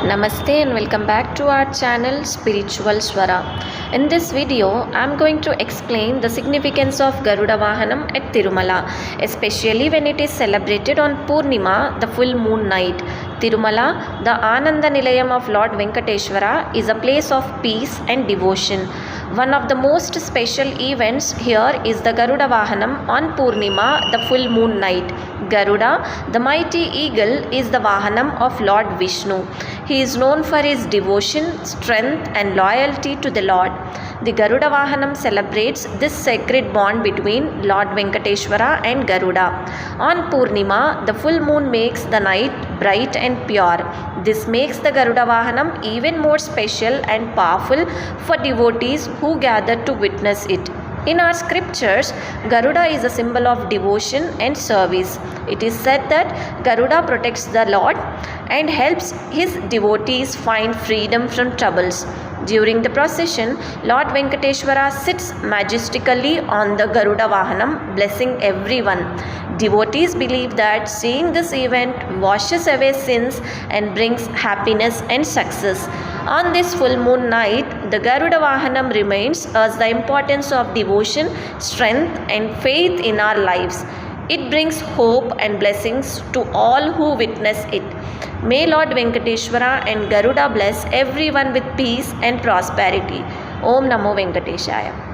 Namaste and welcome back to our channel Spiritual Swara. In this video, I am going to explain the significance of Garuda Vahanam at Tirumala, especially when it is celebrated on Purnima, the full moon night. Tirumala, the Ananda Nilayam of Lord Venkateshwara, is a place of peace and devotion. One of the most special events here is the Garuda Vahanam on Purnima, the full moon night. Garuda, the mighty eagle, is the Vahanam of Lord Vishnu. He is known for his devotion, strength and loyalty to the Lord. The Garuda Vahanam celebrates this sacred bond between Lord Venkateshwara and Garuda. On Purnima, the full moon makes the night bright and pure. This makes the Garuda Vahanam even more special and powerful for devotees who gather to witness it. In our scriptures, Garuda is a symbol of devotion and service. It is said that Garuda protects the Lord and helps his devotees find freedom from troubles. During the procession, Lord Venkateshwara sits majestically on the Garuda Vahanam, blessing everyone. Devotees believe that seeing this event washes away sins and brings happiness and success. On this full moon night, the Garuda Vahanam reminds us the importance of devotion, strength and faith in our lives. It brings hope and blessings to all who witness it. May Lord Venkateshwara and Garuda bless everyone with peace and prosperity. Om Namo Venkateshaya.